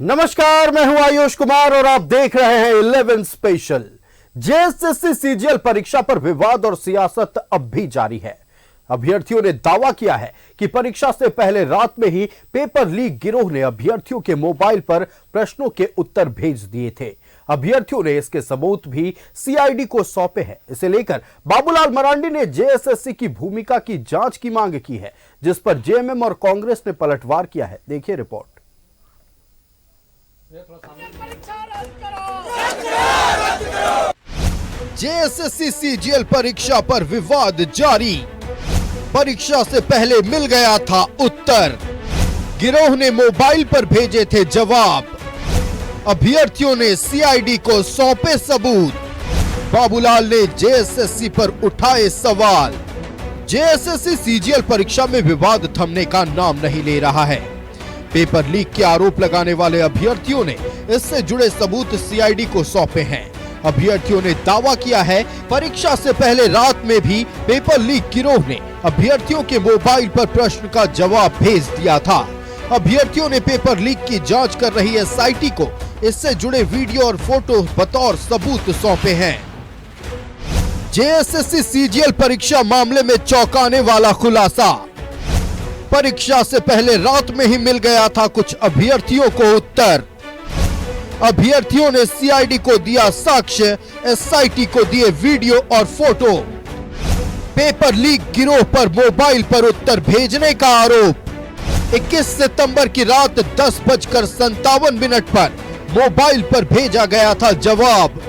नमस्कार, मैं हूं आयुष कुमार और आप देख रहे हैं 11 स्पेशल। जेएसएससी सीजीएल परीक्षा पर विवाद और सियासत अब भी जारी है। अभ्यर्थियों ने दावा किया है कि परीक्षा से पहले रात में ही पेपर लीक गिरोह ने अभ्यर्थियों के मोबाइल पर प्रश्नों के उत्तर भेज दिए थे। अभ्यर्थियों ने इसके सबूत भी सीआईडी को सौंपे हैं। इसे लेकर बाबूलाल मरांडी ने जेएसएससी की भूमिका की जांच की मांग की है, जिस पर जेएमएम और कांग्रेस ने पलटवार किया है। देखिए रिपोर्ट। जेएसएससी सीजीएल परीक्षा पर विवाद जारी। परीक्षा से पहले मिल गया था उत्तर, गिरोह ने मोबाइल पर भेजे थे जवाब। अभ्यर्थियों ने सीआईडी को सौंपे सबूत। बाबूलाल ने जेएसएससी पर उठाए सवाल। जेएसएससी सीजीएल परीक्षा में विवाद थमने का नाम नहीं ले रहा है। पेपर लीक के आरोप लगाने वाले अभ्यर्थियों ने इससे जुड़े सबूत सीआईडी को सौंपे हैं। अभ्यर्थियों ने दावा किया है परीक्षा से पहले रात में भी पेपर लीक गिरोह ने अभ्यर्थियों के मोबाइल पर प्रश्न का जवाब भेज दिया था। अभ्यर्थियों ने पेपर लीक की जांच कर रही एसआईटी को इससे जुड़े वीडियो और फोटो बतौर सबूत सौंपे हैं। जेएसएससी सीजीएल परीक्षा मामले में चौंकाने वाला खुलासा। परीक्षा से पहले रात में ही मिल गया था कुछ अभ्यर्थियों को उत्तर। अभ्यर्थियों ने सीआईडी को दिया साक्ष्य, एसआईटी को दिए वीडियो और फोटो। पेपर लीक गिरोह पर मोबाइल पर उत्तर भेजने का आरोप। 21 सितंबर की रात 10:57 पर मोबाइल पर भेजा गया था जवाब।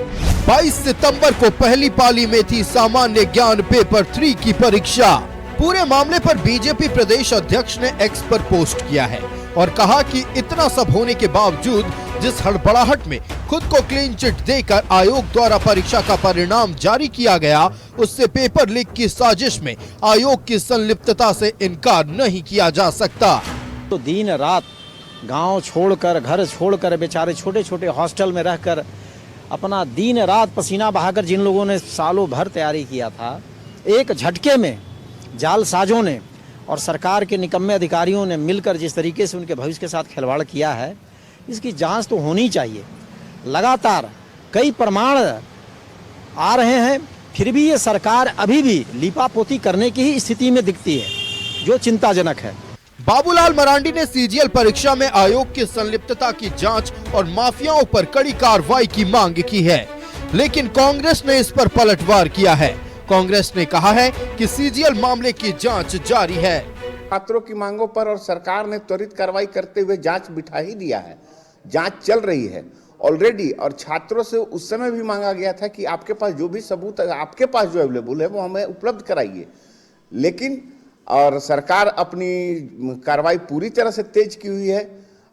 22 सितंबर को पहली पाली में थी सामान्य ज्ञान पेपर 3 की परीक्षा। पूरे मामले पर बीजेपी प्रदेश अध्यक्ष ने एक्स पर पोस्ट किया है और कहा कि इतना सब होने के बावजूद जिस हड़बड़ाहट में खुद को क्लीन चिट देकर आयोग द्वारा परीक्षा का परिणाम जारी किया गया, उससे पेपर लीक की साजिश में आयोग की संलिप्तता से इनकार नहीं किया जा सकता। तो दिन रात गांव छोड़कर, घर छोड़कर, बेचारे छोटे छोटे हॉस्टल में रहकर अपना दिन रात पसीना बहाकर जिन लोगों ने सालों भर तैयारी किया था, एक झटके में जालसाजों ने और सरकार के निकम्मे अधिकारियों ने मिलकर जिस तरीके से उनके भविष्य के साथ खिलवाड़ किया है, इसकी जांच तो होनी चाहिए। लगातार कई प्रमाण आ रहे हैं, फिर भी ये सरकार अभी भी लीपापोती करने की ही स्थिति में दिखती है, जो चिंताजनक है। बाबूलाल मरांडी ने सीजीएल परीक्षा में आयोग की संलिप्तता की जांच और माफियाओं पर कड़ी कार्रवाई की मांग की है, लेकिन कांग्रेस ने इस पर पलटवार किया है। कांग्रेस ने कहा है कि सीजीएल मामले की जांच जारी है। छात्रों की मांगों पर और सरकार ने त्वरित कार्रवाई करते हुए जांच बिठा ही दिया है। जांच चल रही है ऑलरेडी, और छात्रों से उस समय भी मांगा गया था कि आपके पास जो भी सबूत आपके पास जो अवेलेबल है वो हमें उपलब्ध कराइए, लेकिन और सरकार अपनी कार्रवाई पूरी तरह से तेज की हुई है।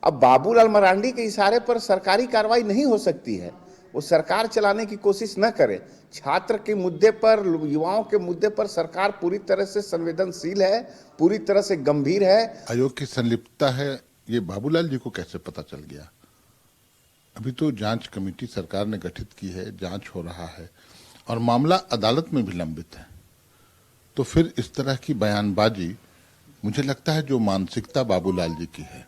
अब बाबूलाल मरांडी के इशारे पर सरकारी कार्रवाई नहीं हो सकती है, वो सरकार चलाने की कोशिश न करे। छात्र के मुद्दे पर, युवाओं के मुद्दे पर सरकार पूरी तरह से संवेदनशील है, पूरी तरह से गंभीर है। आयोग की संलिप्तता है, ये बाबूलाल जी को कैसे पता चल गया? अभी तो जांच कमेटी सरकार ने गठित की है, जांच हो रहा है और मामला अदालत में भी लंबित है। तो फिर इस तरह की बयानबाजी, मुझे लगता है जो मानसिकता बाबूलाल जी की है,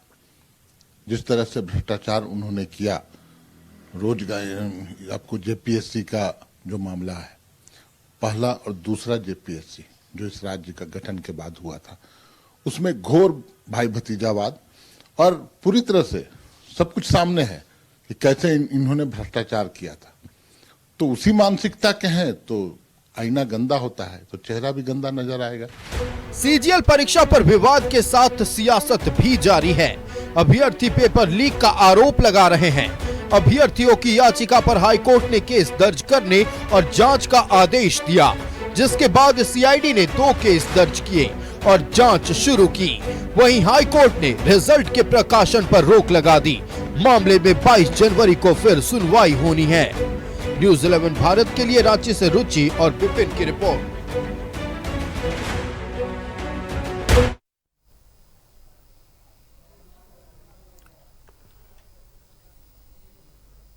जिस तरह से भ्रष्टाचार उन्होंने किया, रोजगार, आपको जेपीएससी का जो मामला है, पहला और दूसरा जेपीएससी जो इस राज्य का गठन के बाद हुआ था, उसमें घोर भाई भतीजावाद और पूरी तरह से सब कुछ सामने है कि कैसे इन्होंने भ्रष्टाचार किया था। तो उसी मानसिकता के हैं तो आईना गंदा होता है तो चेहरा भी गंदा नजर आएगा। सीजीएल परीक्षा पर विवाद के साथ सियासत भी जारी है। अभ्यर्थी पेपर लीक का आरोप लगा रहे हैं। अभ्यर्थियों की याचिका पर हाईकोर्ट ने केस दर्ज करने और जांच का आदेश दिया, जिसके बाद सीआईडी ने 2 केस दर्ज किए और जांच शुरू की। वहीं हाईकोर्ट ने रिजल्ट के प्रकाशन पर रोक लगा दी। मामले में 22 जनवरी को फिर सुनवाई होनी है। न्यूज़ 11 भारत के लिए रांची से रुचि और विपिन की रिपोर्ट।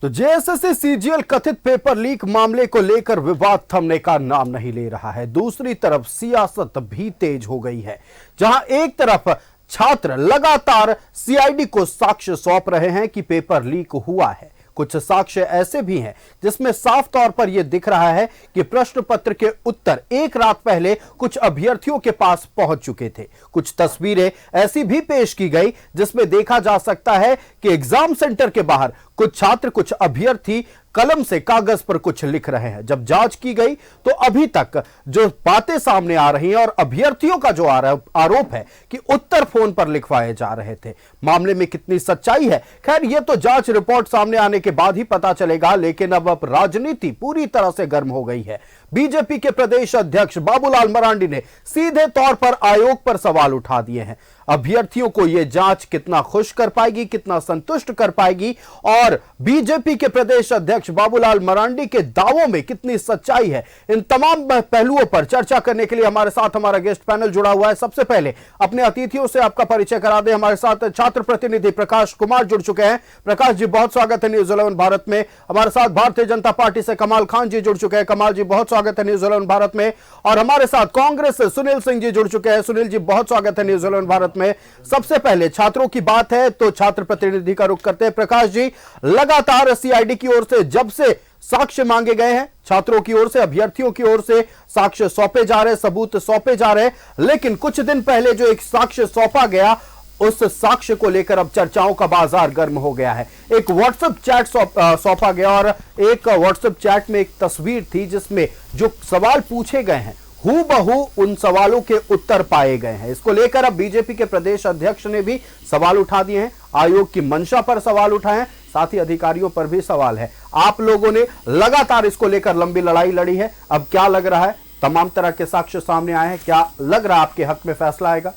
तो जेएसएससी सीजीएल कथित पेपर लीक मामले को लेकर विवाद थमने का नाम नहीं ले रहा है। दूसरी तरफ सियासत भी तेज हो गई है, जहां एक तरफ छात्र लगातार सीआईडी को साक्ष्य सौंप रहे हैं कि पेपर लीक हुआ है। कुछ साक्ष्य ऐसे भी हैं जिसमें साफ तौर पर यह दिख रहा है कि प्रश्न पत्र के उत्तर एक रात पहले कुछ अभ्यर्थियों के पास पहुंच चुके थे। कुछ तस्वीरें ऐसी भी पेश की गई जिसमें देखा जा सकता है कि एग्जाम सेंटर के बाहर कुछ छात्र, कुछ अभ्यर्थी कलम से कागज पर कुछ लिख रहे हैं। जब जांच की गई तो अभी तक जो बातें सामने आ रही हैं और अभ्यर्थियों का जो आरोप है कि उत्तर फोन पर लिखवाए जा रहे थे, मामले में कितनी सच्चाई है, खैर यह तो जांच रिपोर्ट सामने आने के बाद ही पता चलेगा। लेकिन अब राजनीति पूरी तरह से गर्म हो गई है। बीजेपी के प्रदेश अध्यक्ष बाबूलाल मरांडी ने सीधे तौर पर आयोग पर सवाल उठा दिए हैं। अभ्यर्थियों को यह जांच कितना खुश कर पाएगी, कितना संतुष्ट कर पाएगी और बीजेपी के प्रदेश अध्यक्ष बाबूलाल मरांडी के दावों में कितनी सच्चाई है, इन तमाम पहलुओं पर चर्चा करने के लिए हमारे साथ हमारा गेस्ट पैनल जुड़ा हुआ है। सबसे पहले अपने अतिथियों से आपका परिचय करा दें। हमारे साथ छात्र प्रतिनिधि प्रकाश कुमार जुड़ चुके हैं। प्रकाश जी, बहुत स्वागत है न्यूज़ 11 भारत में। हमारे साथ भारतीय जनता पार्टी से कमाल खान जी जुड़ चुके हैं। कमाल जी, बहुत स्वागत है न्यूज़ 11 भारत में। और हमारे साथ कांग्रेस से सुनील सिंह जी जुड़ चुके हैं। सुनील जी, बहुत स्वागत है न्यूज़ 11 भारत में। सबसे पहले छात्रों की बात है तो छात्र प्रतिनिधि का रुख करते हैं। प्रकाश जी, लगातार सीआईडी की ओर से जब से साक्ष्य मांगे गए हैं, छात्रों की ओर से, अभ्यर्थियों की ओर से साक्ष्य सौंपे जा रहे, सबूत सौंपे जा रहे, लेकिन कुछ दिन पहले जो एक साक्ष्य सौंपा गया, उस साक्ष्य को लेकर अब चर्चाओं का बाजार गर्म हो गया है। एक व्हाट्सएप चैट सौंपा गया और एक व्हाट्सएप चैट में एक तस्वीर थी जिसमें जो सवाल पूछे गए हैं हूबहू उन सवालों के उत्तर पाए गए हैं। इसको लेकर अब बीजेपी के प्रदेश अध्यक्ष ने भी सवाल उठा दिए हैं, आयोग की मंशा पर सवाल उठाए हैं, साथ ही अधिकारियों पर भी सवाल है। आप लोगों ने लगातार इसको लेकर लंबी लड़ाई लड़ी है, अब क्या लग रहा है? तमाम तरह के साक्ष्य सामने आए हैं, क्या लग रहा है आपके हक में फैसला आएगा?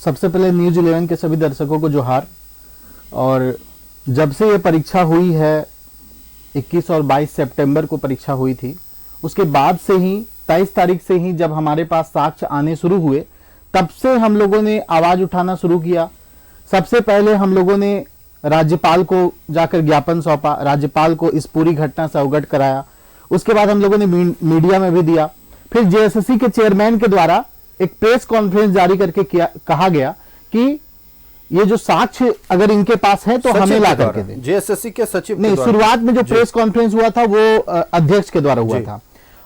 सबसे पहले न्यूज़ 11 के सभी दर्शकों को जोहार। और जब से ये परीक्षा हुई है, 21 और 22 सितंबर को परीक्षा हुई थी, उसके बाद से ही 23 तारीख से ही जब हमारे पास साक्ष्य आने शुरू हुए, तब से हम लोगों ने आवाज उठाना शुरू किया। सबसे पहले हम लोगों ने राज्यपाल को जाकर ज्ञापन सौंपा, राज्यपाल को इस पूरी घटना से अवगत कराया। उसके बाद हम लोगों ने मीडिया में भी दिया। फिर जेएसएससी के चेयरमैन के द्वारा एक प्रेस कॉन्फ्रेंस जारी करके कहा गया कि ये जो साक्ष्य अगर इनके पास है तो हमें ला करके दें। जेएसएससी के सचिव नहीं, शुरुआत में जो प्रेस कॉन्फ्रेंस हुआ था वो अध्यक्ष के द्वारा हुआ था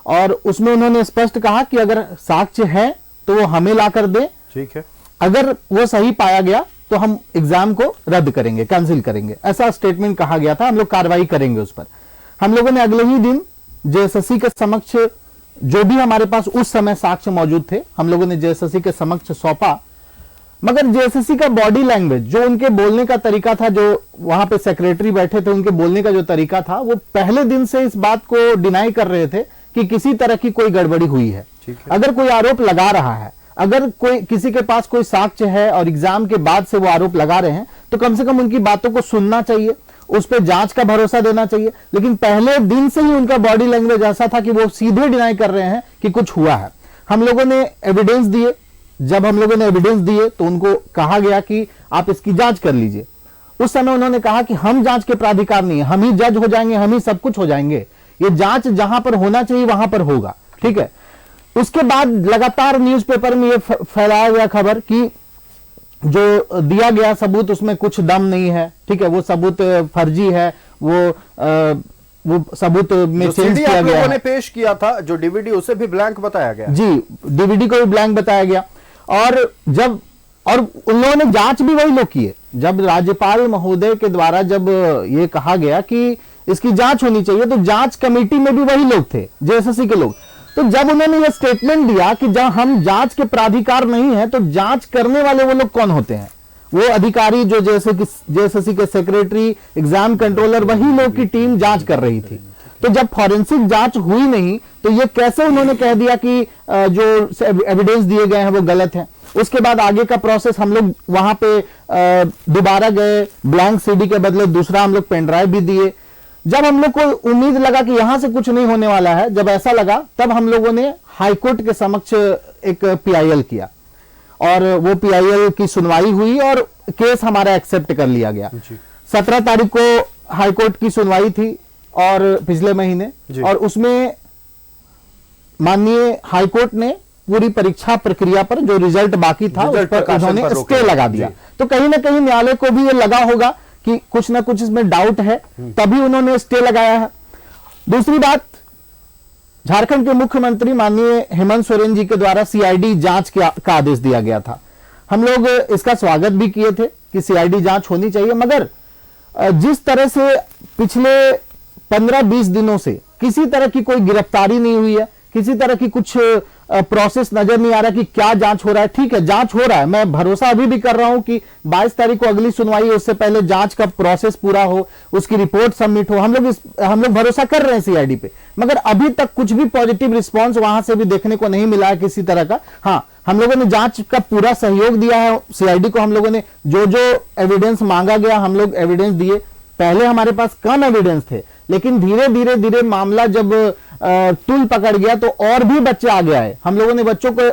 और उसमें उन्होंने स्पष्ट कहा कि अगर साक्ष्य है तो वो हमें ला कर दे, ठीक है, अगर वो सही पाया गया तो हम एग्जाम को रद्द करेंगे, कैंसिल करेंगे, ऐसा स्टेटमेंट कहा गया था। हम लोग कार्रवाई करेंगे उस पर। हम लोगों ने अगले ही दिन जेएसएससी के समक्ष जो भी हमारे पास उस समय साक्ष्य मौजूद थे, हम लोगों ने जेएसएससी के समक्ष सौंपा। मगर जेएसएससी का बॉडी लैंग्वेज, जो उनके बोलने का तरीका था, जो वहां पे सेक्रेटरी बैठे थे, उनके बोलने का जो तरीका था, वो पहले दिन से इस बात को डिनाई कर रहे थे कि किसी तरह की कोई गड़बड़ी हुई है। अगर कोई आरोप लगा रहा है, अगर कोई किसी के पास कोई साक्ष्य है और एग्जाम के बाद से वो आरोप लगा रहे हैं, तो कम से कम उनकी बातों को सुनना चाहिए, उस पर जांच का भरोसा देना चाहिए। लेकिन पहले दिन से ही उनका बॉडी लैंग्वेज ऐसा था कि वो सीधे डिनाई कर रहे हैं कि कुछ हुआ है। हम लोगों ने एविडेंस दिए। जब हम लोगों ने एविडेंस दिए तो उनको कहा गया कि आप इसकी जांच कर लीजिए। उस समय उन्होंने कहा कि हम जांच के प्राधिकार नहीं है, हम ही जज हो जाएंगे, हम ही सब कुछ हो जाएंगे, ये जांच जहां पर होना चाहिए वहां पर होगा, ठीक है। उसके बाद लगातार न्यूज़पेपर में ये फैलाया गया खबर कि जो दिया गया सबूत उसमें कुछ दम नहीं है, ठीक है, वो सबूत फर्जी है, वो सबूत में चेंज किया गया है। पेश किया था जो डीवीडी, उसे भी ब्लैंक बताया गया। जी, डीवीडी को भी ब्लैंक बताया गया। और उन लोगों ने जांच भी वही लोग किए। जब राज्यपाल महोदय के द्वारा जब ये कहा गया कि इसकी जांच होनी चाहिए, तो जांच कमेटी में भी वही लोग थे, जेएसएससी के लोग। तो जब उन्होंने ये स्टेटमेंट दिया कि जब हम जांच के प्राधिकार नहीं है, तो जांच करने वाले वो लोग कौन होते हैं? वो अधिकारी जो जेएसएससी के सेक्रेटरी, एग्जाम कंट्रोलर, वही लोग की टीम जांच कर रही थी। तो जब फॉरेंसिक जांच हुई नहीं, तो ये कैसे उन्होंने कह दिया कि जो एविडेंस दिए गए हैं वो गलत है? उसके बाद आगे का प्रोसेस, हम लोग वहां पे दोबारा गए, ब्लैंक सीडी के बदले दूसरा हम लोग पेन ड्राइव भी दिए। जब हम लोग को उम्मीद लगा कि यहां से कुछ नहीं होने वाला है, जब ऐसा लगा, तब हम लोगों ने हाईकोर्ट के समक्ष एक पीआईएल किया और वो पीआईएल की सुनवाई हुई और केस हमारा एक्सेप्ट कर लिया गया। 17 तारीख को हाईकोर्ट की सुनवाई थी और पिछले महीने, और उसमें माननीय हाईकोर्ट ने पूरी परीक्षा प्रक्रिया पर जो रिजल्ट बाकी था उस पर उन्होंने स्टे लगा दिया। तो कहीं ना कहीं न्यायालय को भी ये लगा होगा कि कुछ ना कुछ इसमें डाउट है, तभी उन्होंने स्टे लगाया है। दूसरी बात, झारखंड के मुख्यमंत्री माननीय हेमंत सोरेन जी के द्वारा सीआईडी जांच का आदेश दिया गया था। हम लोग इसका स्वागत भी किए थे कि सीआईडी जांच होनी चाहिए, मगर जिस तरह से पिछले 15-20 दिनों से किसी तरह की कोई गिरफ्तारी नहीं हुई है, किसी तरह की कुछ प्रोसेस नजर नहीं आ रहा कि क्या जांच हो रहा है। ठीक है, जांच हो रहा है, मैं भरोसा अभी भी कर रहा हूं कि 22 तारीख को अगली सुनवाई है, उससे पहले जांच का प्रोसेस पूरा हो, उसकी रिपोर्ट सबमिट हो। हम लोग भरोसा कर रहे हैं सीआईडी पे, मगर अभी तक कुछ भी पॉजिटिव रिस्पांस वहां से भी देखने को नहीं मिला है किसी तरह का। हाँ, हम लोगों ने जांच का पूरा सहयोग दिया है सीआईडी को। हम लोगों ने जो जो एविडेंस मांगा गया हम लोग एविडेंस दिए। पहले हमारे पास कम एविडेंस थे, लेकिन धीरे धीरे धीरे मामला जब तूल पकड़ गया तो और भी बच्चे आगे आए। हम लोगों ने बच्चों को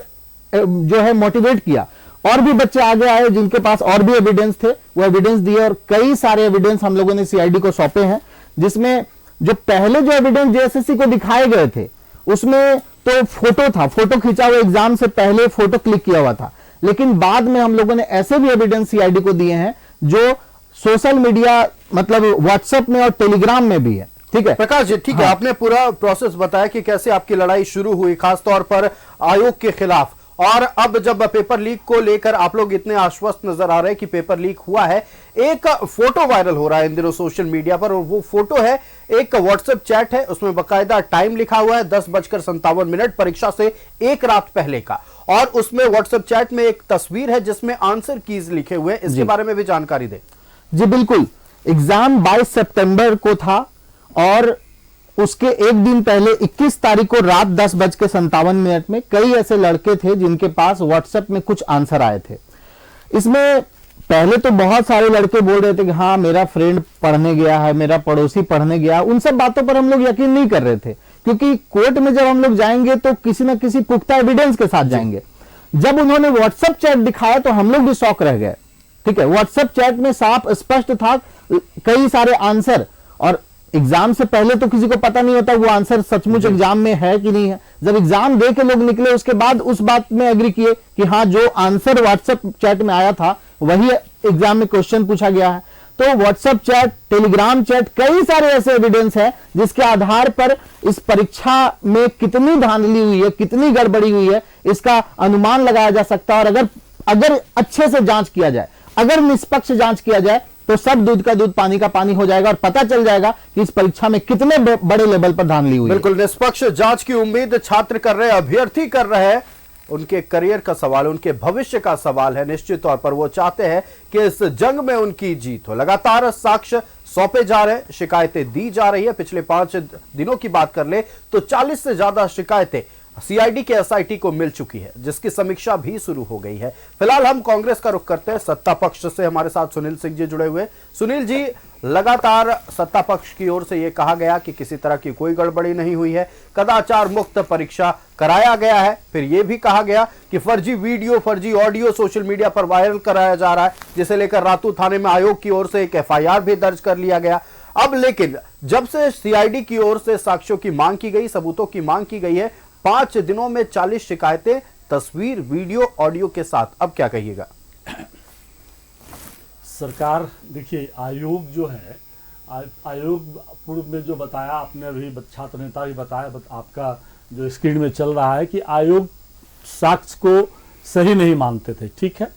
जो है मोटिवेट किया, और भी बच्चे आगे आए जिनके पास और भी एविडेंस थे, वो एविडेंस दिए। और कई सारे एविडेंस हम लोगों ने सीआईडी को सौंपे हैं, जिसमें जो पहले जो एविडेंस जेएसएससी को दिखाए गए थे उसमें तो फोटो था, फोटो खींचा हुआ, एग्जाम से पहले फोटो क्लिक किया हुआ था। लेकिन बाद में हम लोगों ने ऐसे भी एविडेंस सीआईडी को दिए हैं जो सोशल मीडिया मतलब व्हाट्सएप में और टेलीग्राम में भी है। ठीक है प्रकाश जी, ठीक है, आपने पूरा प्रोसेस बताया कि कैसे आपकी लड़ाई शुरू हुई खासतौर पर आयोग के खिलाफ, और अब जब पेपर लीक को लेकर आप लोग इतने आश्वस्त नजर आ रहे हैं कि पेपर लीक हुआ है। एक फोटो वायरल हो रहा है इन दिनों सोशल मीडिया पर, और वो फोटो है एक व्हाट्सएप चैट है, उसमें बाकायदा टाइम लिखा हुआ है 10:57 परीक्षा से एक रात पहले का, और उसमें व्हाट्सएप चैट में एक तस्वीर है जिसमें आंसर कीज लिखे हुए हैं। इसके बारे में भी जानकारी दें। जी बिल्कुल, एग्जाम 22 सितंबर को था और उसके एक दिन पहले 21 तारीख को रात 10:57 में कई ऐसे लड़के थे जिनके पास व्हाट्सएप में कुछ आंसर आए थे। इसमें पहले तो बहुत सारे लड़के बोल रहे थे कि हाँ मेरा फ्रेंड पढ़ने गया है, मेरा पड़ोसी पढ़ने गया। उन सब बातों पर हम लोग यकीन नहीं कर रहे थे, क्योंकि कोर्ट में जब हम लोग जाएंगे तो किसी न किसी पुख्ता एविडेंस के साथ जाएंगे। जब उन्होंने व्हाट्सएप चैट दिखाया तो हम लोग भी शॉक रह गए। ठीक है, व्हाट्सएप चैट में साफ स्पष्ट था कई सारे आंसर, और एग्जाम से पहले तो किसी को पता नहीं होता वो आंसर सचमुच एग्जाम में है कि नहीं है। जब एग्जाम दे के लोग निकले उसके बाद उस बात में एग्री किए कि हाँ जो आंसर व्हाट्सएप चैट में आया था वही एग्जाम में क्वेश्चन पूछा गया है। तो व्हाट्सएप चैट, टेलीग्राम चैट, कई सारे ऐसे एविडेंस है जिसके आधार पर इस परीक्षा में कितनी धांधली हुई है, कितनी गड़बड़ी हुई है, इसका अनुमान लगाया जा सकता है। और अगर अच्छे से जांच किया जाए, अगर निष्पक्ष जांच किया जाए तो सब दूध का दूध पानी का पानी हो जाएगा और पता चल जाएगा कि इस परीक्षा में कितने बड़े लेवल पर धांधली हुई है। बिल्कुल, निष्पक्ष जांच की उम्मीद छात्र कर रहे हैं, अभ्यर्थी कर रहे हैं। उनके करियर का सवाल, उनके भविष्य का सवाल है। निश्चित तौर पर वो चाहते हैं कि इस जंग में उनकी जीत हो। लगातार साक्ष्य सौंपे जा रहे, शिकायतें दी जा रही है। पिछले 5 दिनों की बात कर ले तो 40 से ज्यादा शिकायतें सीआईडी के एसआईटी को मिल चुकी है, जिसकी समीक्षा भी शुरू हो गई है। फिलहाल हम कांग्रेस का रुख करते हैं। सत्ता पक्ष से हमारे साथ सुनील सिंह जी जुड़े हुए। सुनील जी, लगातार सत्ता पक्ष की ओर से यह कहा गया कि किसी तरह की कोई गड़बड़ी नहीं हुई है, कदाचार मुक्त परीक्षा कराया गया है। फिर यह भी कहा गया कि फर्जी वीडियो, फर्जी ऑडियो सोशल मीडिया पर वायरल कराया जा रहा है, जिसे लेकर रातू थाने में आयोग की ओर से एक एफआईआर भी दर्ज कर लिया गया। अब लेकिन जब से सीआईडी की ओर से साक्ष्यों की मांग की गई, सबूतों की मांग की गई है, 5 दिनों में 40 शिकायतें तस्वीर, वीडियो, ऑडियो के साथ, अब क्या कहिएगा? सरकार देखिए, आयोग जो है, आयोग पूर्व में जो बताया आपने, अभी छात्र नेता भी बताया, आपका जो स्क्रीन में चल रहा है कि आयोग साक्ष्य को सही नहीं मानते थे। ठीक है,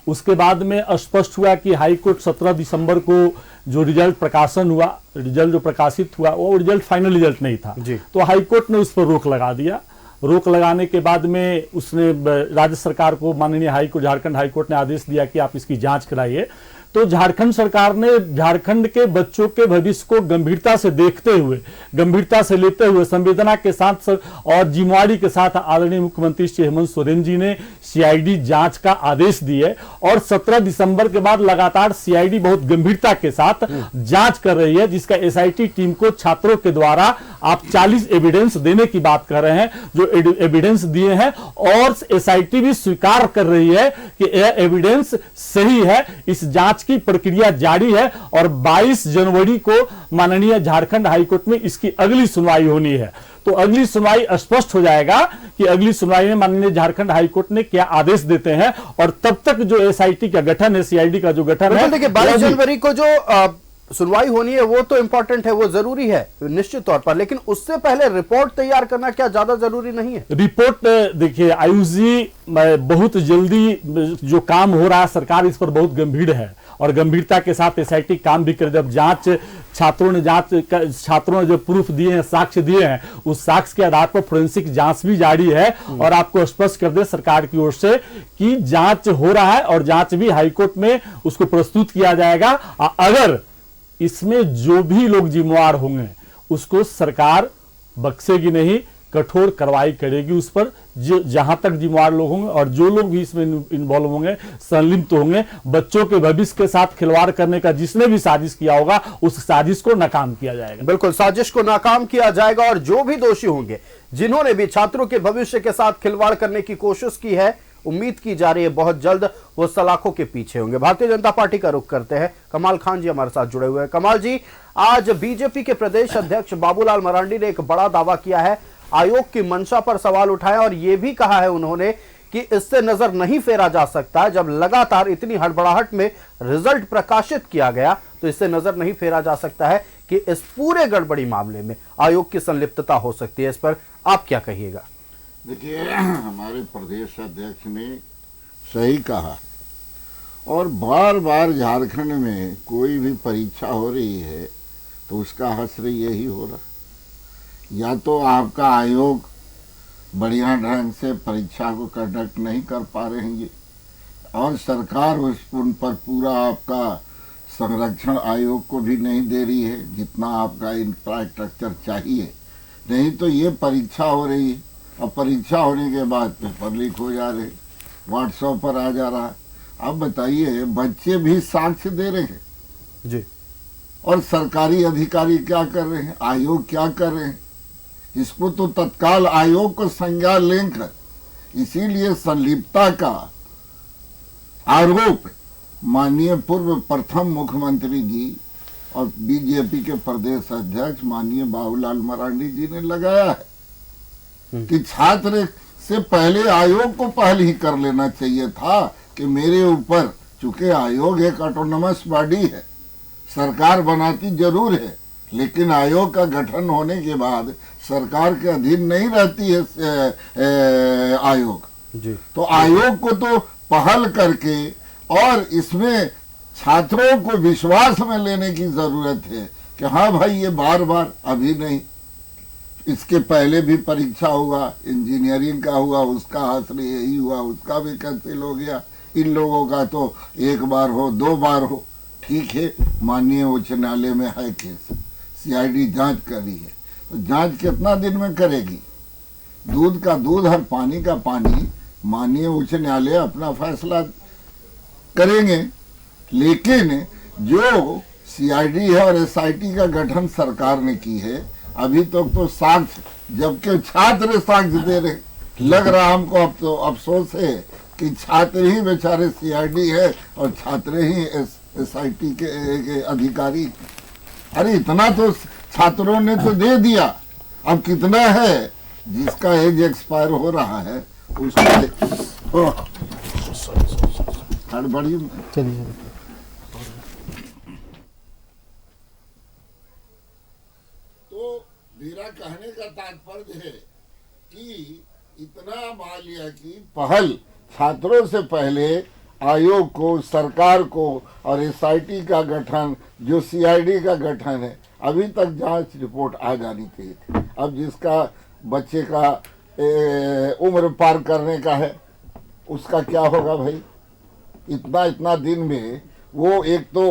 उसके बाद में स्पष्ट हुआ कि हाई कोर्ट 17 दिसंबर को जो रिजल्ट प्रकाशन हुआ, रिजल्ट जो प्रकाशित हुआ वो रिजल्ट फाइनल रिजल्ट नहीं था, तो हाई कोर्ट ने उस पर रोक लगा दिया। रोक लगाने के बाद में उसने राज्य सरकार को, माननीय high court, Jharkhand high court ने आदेश दिया कि आप इसकी जांच कराइए। तो झारखंड सरकार ने झारखंड के बच्चों के भविष्य को गंभीरता से देखते हुए, गंभीरता से लेते हुए, संवेदना के साथ और जिम्मेवारी के साथ आदरणीय मुख्यमंत्री श्री हेमंत सोरेन जी ने सीआईडी जांच का आदेश दिए। और 17 दिसंबर के बाद लगातार सीआईडी बहुत गंभीरता के साथ जांच कर रही है, जिसका एसआईटी टीम को छात्रों के द्वारा आप 40 एविडेंस देने की बात कर रहे हैं, जो एविडेंस दिए हैं, और एसआईटी भी स्वीकार कर रही है कि यह एविडेंस सही है। इस जांच की प्रक्रिया जारी है और 22 जनवरी को माननीय झारखंड हाईकोर्ट में इसकी अगली सुनवाई होनी है। तो अगली सुनवाई स्पष्ट हो जाएगा कि अगली सुनवाई में माननीय झारखंड हाईकोर्ट ने क्या आदेश देते हैं, और तब तक जो एसआईटी का गठन है, सीआईडी का जो गठन है, देखिए 22 जनवरी को जो सुनवाई होनी है वो तो इंपॉर्टेंट है, वो जरूरी है निश्चित तौर पर, लेकिन उससे पहले रिपोर्ट तैयार करना क्या ज्यादा जरूरी नहीं है? रिपोर्ट देखिए आयुष जी, बहुत जल्दी जो काम हो रहा है, सरकार इस पर बहुत गंभीर है और गंभीरता के साथ एसआईटी काम भी करे। जब जांच छात्रों ने जो प्रूफ दिए हैं, साक्ष्य दिए हैं, उस साक्ष्य के आधार पर फोरेंसिक जांच भी जारी है और आपको स्पष्ट कर दे सरकार की ओर से कि जांच हो रहा है और जांच भी हाईकोर्ट में उसको प्रस्तुत किया जाएगा। अगर इसमें जो भी लोग जिम्मेवार होंगे उसको सरकार बख्शेगी नहीं, कठोर कार्रवाई करेगी उस पर, जो जहां तक जिम्मेवार लोग होंगे और जो लोग भी इसमें इन्वॉल्व होंगे, संलिप्त होंगे, बच्चों के भविष्य के साथ खिलवाड़ करने का जिसने भी साजिश किया होगा उस साजिश को नाकाम किया जाएगा। बिल्कुल, साजिश को नाकाम किया जाएगा और जो भी दोषी होंगे, जिन्होंने भी छात्रों के भविष्य के साथ खिलवाड़ करने की कोशिश की है, उम्मीद की जा रही है बहुत जल्द वो सलाखों के पीछे होंगे। भारतीय जनता पार्टी का रुख करते हैं, कमाल खान जी हमारे साथ जुड़े हुए हैं। कमाल जी, आज बीजेपी के प्रदेश अध्यक्ष बाबूलाल मरांडी ने एक बड़ा दावा किया है, आयोग की मंशा पर सवाल उठाया और यह भी कहा है उन्होंने कि इससे नजर नहीं फेरा जा सकता। जब लगातार इतनी हड़बड़ाहट में रिजल्ट प्रकाशित किया गया तो इससे नजर नहीं फेरा जा सकता है कि इस पूरे गड़बड़ी मामले में आयोग की संलिप्तता हो सकती है। इस पर आप क्या कहिएगा? देखिए, हमारे प्रदेश अध्यक्ष ने सही कहा और बार बार झारखंड में कोई भी परीक्षा हो रही है तो उसका हश्र यही हो रहा है, या तो आपका आयोग बढ़िया ढंग से परीक्षा को कंडक्ट नहीं कर पा रहे हैं और सरकार उन पर पूरा आपका संरक्षण आयोग को भी नहीं दे रही है जितना आपका इंफ्रास्ट्रक्चर चाहिए। नहीं तो ये परीक्षा हो रही है और परीक्षा होने के बाद पेपर लीक हो जा रहे, व्हाट्सएप पर आ जा रहा। अब बताइए, बच्चे भी साक्ष्य दे रहे हैं जी, और सरकारी अधिकारी क्या कर रहे हैं, आयोग क्या कर रहे हैं? इसको तो तत्काल आयोग को संज्ञान लेकर, इसीलिए संलिप्तता का आरोप माननीय पूर्व प्रथम मुख्यमंत्री जी और बीजेपी के प्रदेश अध्यक्ष माननीय बाबूलाल मरांडी जी ने लगाया है कि छात्र से पहले आयोग को पहले ही कर लेना चाहिए था कि मेरे ऊपर, चूंकि आयोग एक ऑटोनमस बॉडी है, सरकार बनाती जरूर है लेकिन आयोग का गठन होने के बाद सरकार के अधीन नहीं रहती है आयोग जी। तो आयोग को तो पहल करके और इसमें छात्रों को विश्वास में लेने की जरूरत है कि हाँ भाई, ये बार बार अभी नहीं, इसके पहले भी परीक्षा हुआ, इंजीनियरिंग का हुआ, उसका हासिल यही हुआ, उसका भी कैंसिल हो गया, इन लोगों का तो एक बार हो, दो बार हो, ठीक है, माननीय उच्च न्यायालय में है केस, सीआईडी जांच कर रही है, तो जांच कितना दिन में करेगी? दूध का दूध और पानी का पानी, माननीय उच्च न्यायालय अपना फैसला करेंगे। लेकिन जो सीआईडी है और एसआईटी का गठन सरकार ने की है, अभी तक तो साक्ष्य, जबकि छात्र साक्ष्य दे रहे, लग रहा हमको अब तो अफसोस है कि छात्र ही बेचारे सीआईडी है और छात्र ही एसआईटी के अधिकारी। अरे इतना तो छात्रों ने तो दे दिया, अब कितना है जिसका एज एक्सपायर हो रहा है उसको हड़बड़ी। चलिए तो मेरा कहने का तात्पर्य है कि इतना मान लिया कि पहल छात्रों से पहले आयोग को, सरकार को और एसआईटी का गठन, जो सीआईडी का गठन है, अभी तक जांच रिपोर्ट आ जानी चाहिए थी। अब जिसका बच्चे का उम्र पार करने का है उसका क्या होगा भाई? इतना दिन में वो, एक तो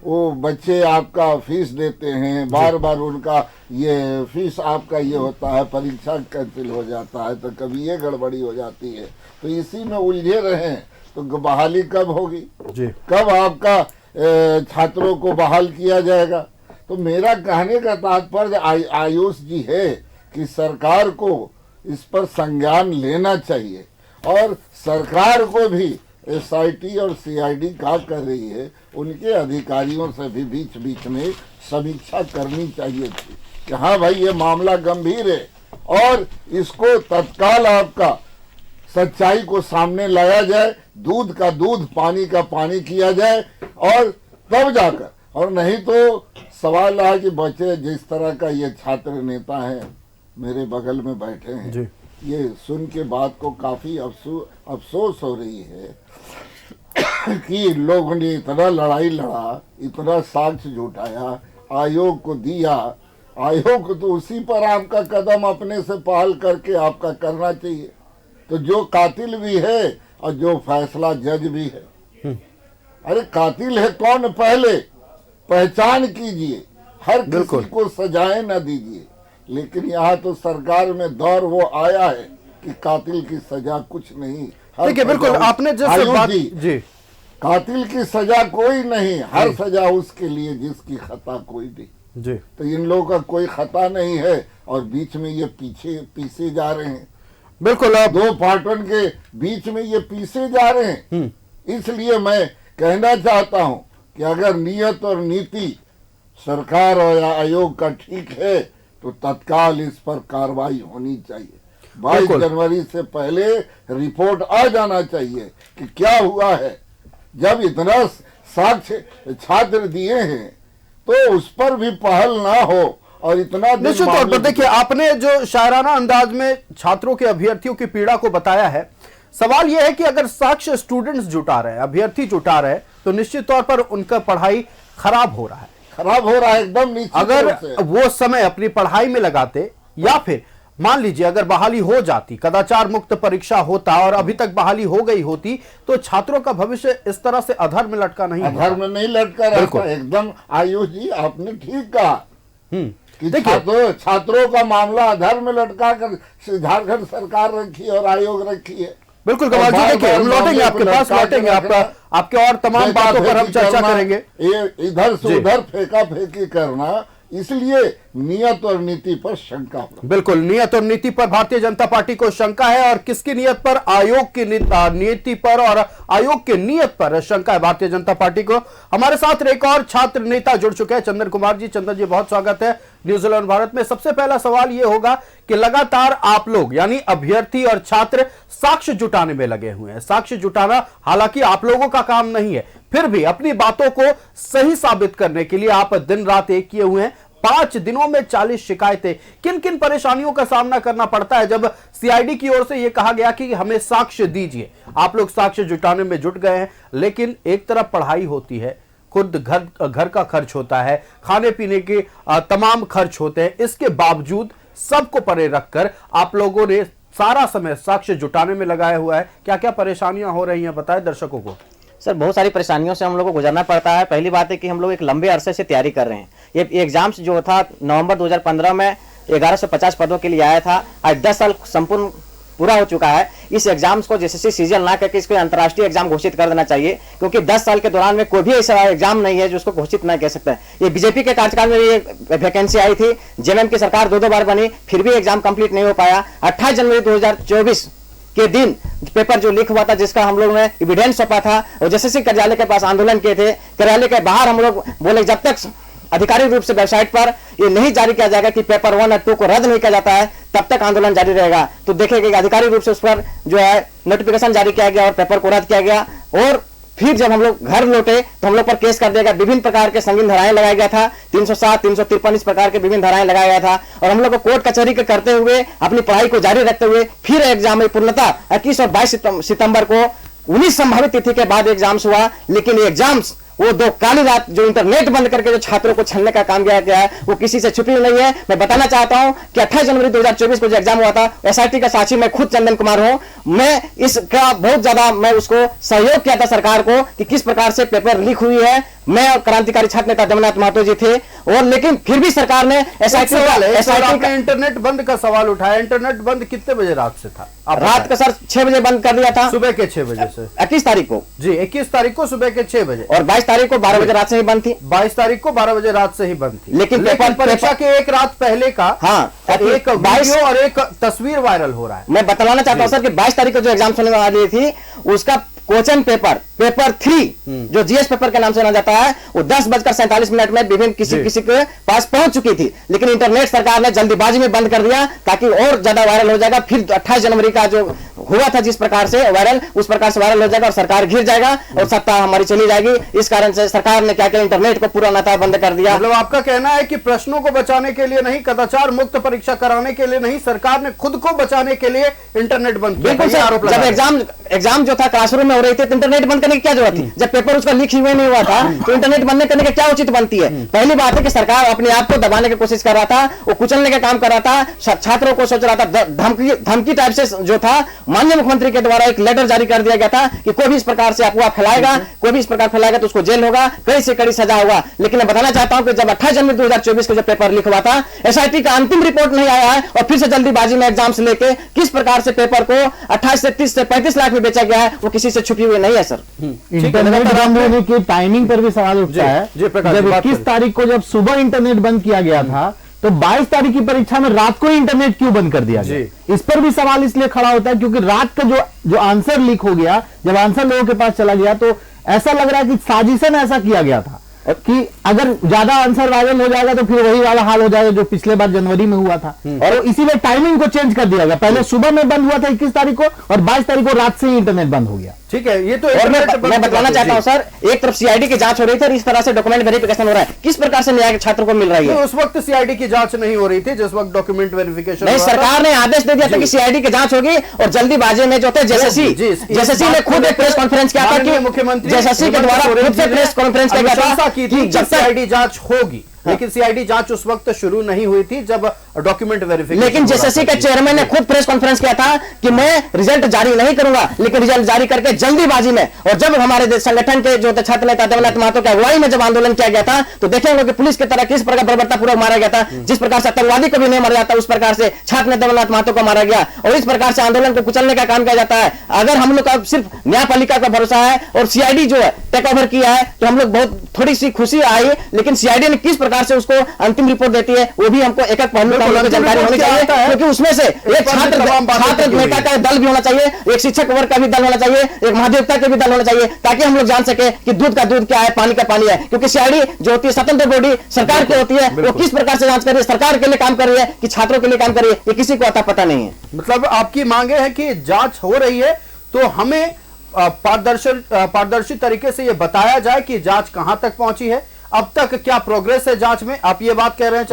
वो बच्चे आपका फीस देते हैं, बार बार उनका ये फीस आपका ये होता है, परीक्षा कैंसिल हो जाता है, तो कभी ये गड़बड़ी हो जाती है, तो इसी में उलझे रहे तो बहाली कब होगी जी? कब आपका छात्रों को बहाल किया जाएगा? तो मेरा कहने का तात्पर्य आयुष जी है कि सरकार को इस पर संज्ञान लेना चाहिए और सरकार को भी एसआईटी और सीआईडी क्या कर रही है उनके अधिकारियों से भी बीच बीच में समीक्षा करनी चाहिए थी कि हाँ भाई, ये मामला गंभीर है और इसको तत्काल आपका सच्चाई को सामने लाया जाए, दूध का दूध, पानी का पानी किया जाए, और तब जाकर, और नहीं तो सवाल है कि बच्चे जिस तरह का ये छात्र नेता है मेरे बगल में बैठे हैं जी। ये सुन के बात को काफी अफसोस हो रही है कि लोगों ने इतना लड़ाई लड़ा, इतना साक्ष्य जुटाया, आयोग को दिया, आयोग को तो उसी पर आपका कदम अपने से पहल करके आपका करना चाहिए। तो जो कातिल भी है और जो फैसला जज भी है, अरे कातिल है कौन पहले पहचान कीजिए, हर किसी को सजाए न दीजिए। लेकिन यहाँ तो सरकार में दौर वो आया है कि कातिल की सजा कुछ नहीं। देखिए बिल्कुल आपने जैसे बात जी, कातिल की सजा कोई नहीं, हर सजा उसके लिए जिसकी खता कोई नहीं जी। तो इन लोगों का कोई खता नहीं है और बीच में ये पीछे जा रहे हैं। बिल्कुल दो पार्टन के बीच में ये पीछे जा रहे हैं। इसलिए मैं कहना चाहता हूं कि अगर नियत और नीति सरकार और आयोग का ठीक है तो तत्काल इस पर कार्रवाई होनी चाहिए। 22 जनवरी से पहले रिपोर्ट आ जाना चाहिए कि क्या हुआ है। जब इतना साक्ष्य छात्र दिए हैं तो उस पर भी पहल ना हो और इतना निश्चित तौर पर देखिए आपने जो शायराना अंदाज में छात्रों के अभ्यर्थियों की पीड़ा को बताया है। सवाल यह है कि अगर साक्ष्य स्टूडेंट्स जुटा रहे हैं, अभ्यर्थी जुटा रहे हैं, तो निश्चित तौर पर उनका पढ़ाई खराब हो रहा है, एकदम निश्चित। अगर वो समय अपनी पढ़ाई में लगाते या फिर मान लीजिए अगर बहाली हो जाती, कदाचार मुक्त परीक्षा होता और अभी तक बहाली हो गई होती तो छात्रों का भविष्य इस तरह से अधर में लटका नहीं, अधर में नहीं लटका रहता। एकदम आयुष जी आपने ठीक कहा कि छात्रों का मामला अधर में लटका कर झारखंड सरकार रखी और आयोग रखी है। बिल्कुल कमाल जी, देखिए हम लौटेंगे आपके पास, लौटेंगे आपके और तमाम बातों पर हम चर्चा करेंगे। इधर से उधर फेंका फेंकी करना, इसलिए नियत और नीति पर शंका हो। बिल्कुल नियत और नीति पर भारतीय जनता पार्टी को शंका है और किसकी नियत पर? आयोग की नीति पर और आयोग के नियत पर शंका है भारतीय जनता पार्टी को। हमारे साथ एक और छात्र नेता जुड़ चुके हैं, चंदन कुमार जी। चंदन जी बहुत स्वागत है न्यूजीलैंड भारत में। सबसे पहला सवाल यह होगा कि लगातार आप लोग यानी अभ्यर्थी और छात्र साक्ष्य जुटाने में लगे हुए हैं। साक्ष्य जुटाना हालांकि आप लोगों का काम नहीं है, फिर भी अपनी बातों को सही साबित करने के लिए आप दिन रात एक किए हुए हैं। 5 दिनों में 40 शिकायतें। किन किन परेशानियों का सामना करना पड़ता है जब सीआईडी की ओर से यह कहा गया कि हमें साक्ष्य दीजिए? आप लोग साक्ष्य जुटाने में जुट गए हैं, लेकिन एक तरफ पढ़ाई होती है, खुद घर का खर्च होता है, खाने पीने के तमाम खर्च होते हैं। इसके बावजूद सबको परे रखकर आप लोगों ने सारा समय साक्ष्य जुटाने में लगाया हुआ है। क्या क्या परेशानियां हो रही हैं बताएं दर्शकों को। सर बहुत सारी परेशानियों से हम लोग को गुजरना पड़ता है। पहली बात है कि हम लोग एक लंबे अरसे से तैयारी कर रहे हैं। ये एग्जाम्स जो था नवंबर 2015 में 1150 पदों के लिए आया था। आज 10 साल संपूर्ण पूरा हो चुका है। इस एग्जाम्स को जेसीसी सीजीएल ना करके इसको अंतर्राष्ट्रीय एग्जाम घोषित कर देना चाहिए, क्योंकि 10 साल के दौरान में कोई भी ऐसा एग्जाम नहीं है जो उसको घोषित ना कह सकता है। ये बीजेपी के कार्यकाल में ये वैकेंसी आई थी, जेएमएम की सरकार 2 बार बनी, फिर भी एग्जाम कंप्लीट नहीं हो पाया। 28 जनवरी 2024 के दिन पेपर जो लीक हुआ था, जिसका हम लोग ने एविडेंस सौंपा था और जेसीसी कार्यालय के पास आंदोलन किए थे। कार्यालय के बाहर हम लोग बोले जब तक आधिकारिक रूप से वेबसाइट पर ये नहीं जारी किया जाएगा कि पेपर 1 और 2 को रद्द नहीं किया जाता है, तब तक आंदोलन जारी रहेगा। तो देखेंगे कि आधिकारिक रूप से उस पर जो है नोटिफिकेशन जारी किया गया और पेपर को रद्द किया गया। और फिर जब हम लोग घर लौटे तो हम लोग पर केस कर दिया गया। विभिन्न प्रकार के संगीन धाराएं लगाया गया था, 307, 353 इस प्रकार के विभिन्न धाराएं लगाया गया था। और हम लोग को कोर्ट कचहरी के करते हुए अपनी पढ़ाई को जारी रखते हुए फिर एग्जाम में पूर्णतः 21 और 22 सितंबर को 19 संभावित तिथि के बाद एग्जाम्स हुआ। लेकिन ये एग्जाम्स वो 2 काली रात जो इंटरनेट बंद करके जो छात्रों को छलने का काम किया गया है वो किसी से छुपी नहीं है। मैं बताना चाहता हूं कि 28 जनवरी 2024 को जो एग्जाम हुआ था, एसआईटी का साक्षी मैं खुद चंदन कुमार हूं। मैं इसका बहुत ज्यादा मैं उसको सहयोग किया था सरकार को कि किस प्रकार से पेपर लीक हुई है। मैं और क्रांतिकारी छात्र नेता जगन्नाथ महतो जी थे, और लेकिन फिर भी सरकार ने एसआईटी का इंटरनेट बंद का सवाल उठाया। इंटरनेट बंद कितने बजे रात से था? रात का सर 6 बजे बंद कर दिया था, सुबह के 6 बजे से 21 तारीख को जी, 21 तारीख को सुबह के 6 बजे, और 22 तारीख को 12 बजे रात से ही बंद थी। 22 तारीख को 12 बजे रात से ही बंद थी। लेकिन परीक्षा के एक रात पहले का एक वीडियो और एक तस्वीर वायरल हो रहा है। मैं बतलाना चाहता हूं सर कि 22 तारीख को जो एग्जाम होने वाली थी उसका क्वेश्चन पेपर 3 जो जीएस पेपर के नाम से जाना जाता है, वो 10:47 में विभिन्न किसी के पास पहुंच चुकी थी, लेकिन इंटरनेट सरकार ने जल्दीबाजी में बंद कर दिया ताकि और ज्यादा वायरल हो जाएगा। फिर 28 जनवरी का जो हुआ था जिस प्रकार से वायरल, उस प्रकार से वायरल हो जाएगा और सरकार घिर जाएगा और सत्ता हमारी चली जाएगी। इस कारण से सरकार ने क्या किया, इंटरनेट को पूरा नाता बंद कर दिया। मतलब आपका कहना है कि प्रश्नों को बचाने के लिए नहीं, कदाचार मुक्त परीक्षा कराने के लिए नहीं, सरकार ने खुद को बचाने के लिए इंटरनेट बंद किया। बिल्कुल सर, जब एग्जाम जो था क्लासरूम में हो रही थी तो इंटरनेट बंद करने की क्या जरूरत थी? जब पेपर उसका लीक हुए नहीं हुआ था तो इंटरनेट बंद करने की क्या उचित बनती है? पहली बात है कि सरकार अपने आप को दबाने की कोशिश कर रहा था, वो कुचलने का काम कर रहा था, छात्रों को सोच रहा था, धमकी टाइप से जो था माननीय मुख्यमंत्री के द्वारा एक लेटर जारी कर दिया गया था कि कोई भी इस प्रकार से अफवाह फैलाएगा, कोई भी इस प्रकार फैलाएगा तो उसको जेल होगा, कड़ी से कड़ी सजा होगा। लेकिन मैं बताना चाहता हूं कि जब 28 जनवरी 2024 को जब पेपर लीक हुआ था, एसआईटी का अंतिम रिपोर्ट नहीं आया है और फिर से जल्दीबाजी में एग्जाम से लेके किस प्रकार से पेपर को 28 से 30 से 35 लाख में बेचा गया है, वो किसी से छुपी हुई नहीं है सर। इंटरनेट बंद होने की टाइमिंग पर भी सवाल उठता है। जब 21 तारीख को जब सुबह इंटरनेट बंद किया गया था तो 22 तारीख की परीक्षा में रात को ही इंटरनेट क्यों बंद कर दिया गया? इस पर भी सवाल इसलिए खड़ा होता है क्योंकि रात का जो आंसर लीक हो गया, जब आंसर लोगों के पास चला गया तो ऐसा लग रहा है कि साजिशन ऐसा किया गया था कि अगर ज्यादा आंसर वायरल हो जाएगा तो फिर वही वाला हाल हो जाएगा जो पिछले बार जनवरी में हुआ था। और इसीलिए टाइमिंग को चेंज कर दिया गया। पहले सुबह में बंद हुआ था 21 तारीख को और 22 तारीख को रात से ही इंटरनेट बंद हो गया। ठीक है, ये तो और मैं बताना चाहता हूं सर, एक तरफ सीआईडी की जांच हो रही थी और इस तरह से डॉक्यूमेंट वेरिफिकेशन हो रहा है। किस प्रकार से न्याय छात्र को मिल रही है? उस वक्त सीआईडी की जांच नहीं हो रही थी जिस वक्त डॉक्यूमेंट वेरिफिकेशन नहीं, सरकार ने आदेश दे दिया था कि सीआईडी की जांच होगी और जल्दीबाजी में जो थे जेएसएससी ने खुद एक प्रेस कॉन्फ्रेंस किया था कि मुख्यमंत्री जेएसएससी के द्वारा खुद से प्रेस कॉन्फ्रेंस किया था कि जब सीआईडी जांच होगी, लेकिन सीआईडी जांच उस वक्त शुरू नहीं हुई थी जब डॉक्यूमेंट वेरिफिकेशन। लेकिन जेएसएससी के चेयरमैन ने खुद प्रेस कॉन्फ्रेंस किया था कि मैं रिजल्ट जारी नहीं करूंगा, लेकिन रिजल्ट जारी करके जल्दीबाजी में, और जब हमारे संगठन के जो छात्र नेता देवनाथ महतो के अगुवाई में जब आंदोलन किया गया था तो देखेंगे कि पुलिस की तरह किस प्रकार बर्बरतापूर्वक मारा गया था। जिस प्रकार से आतंकवादी को भी नहीं मारा जाता उस प्रकार से छात्र नेता देवनाथ महतो को मारा गया और इस प्रकार से आंदोलन को कुचलने का काम किया जाता है। अगर हम लोग का सिर्फ न्यायपालिका का भरोसा है और सीआईडी जो है टेक ओवर किया है तो हम लोग बहुत थोड़ी सी खुशी आई, लेकिन सीआईडी ने किस प्रकार से उसको अंतिम रिपोर्ट देती है वो भी हमको एक पहलू का जानकारी होनी चाहिए, क्योंकि उसमें से एक छात्र नेता का दल भी होना चाहिए, एक शिक्षक वर्ग का भी दल होना चाहिए, एक महाधिवक्ता का भी दल होना चाहिए, ताकि हम लोग जान सके कि दूध का दूध क्या है, पानी का पानी है। क्योंकि सीआईडी जो होती है स्वतंत्र बॉडी सरकार की होती है, वो किस प्रकार से जांच कर रही है, सरकार के लिए काम कर रही है कि छात्रों के लिए काम कर रही है, ये किसी को अता पता नहीं है। मतलब आपकी मांगे है कि जांच हो रही है तो हमें पारदर्शी तरीके से ये बताया जाए कि जांच कहां तक पहुंची है, अब तक क्या प्रोग्रेस है जांच में, आप ये बात कह रहे हैं?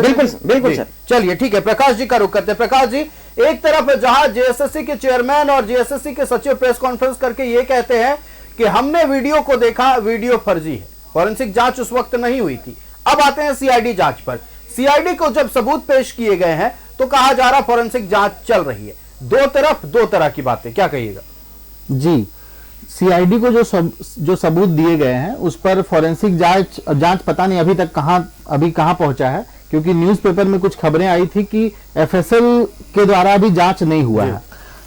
बिल्कुल सर। चलिए ठीक है, प्रकाश जी का रुख करते हैं। प्रकाश जी, एक तरफ जहां जेएसएससी के चेयरमैन और जेएसएससी के सचिव प्रेस कॉन्फ्रेंस करके ये कहते हैं कि हमने वीडियो को देखा, वीडियो फर्जी है, फॉरेंसिक जांच उस वक्त नहीं हुई थी। अब आते हैं सीआईडी जांच पर। सीआईडी को जब सबूत पेश किए गए हैं तो कहा जा रहा फॉरेंसिक जांच चल रही है। दो तरफ दो तरह की बातें, क्या कहिएगा? जी, सीआईडी को जो सबूत दिए गए हैं उस पर फॉरेंसिक जांच पता नहीं अभी कहां पहुंचा है, क्योंकि न्यूज़पेपर में कुछ खबरें आई थी कि एफएसएल के द्वारा अभी जांच नहीं हुआ है।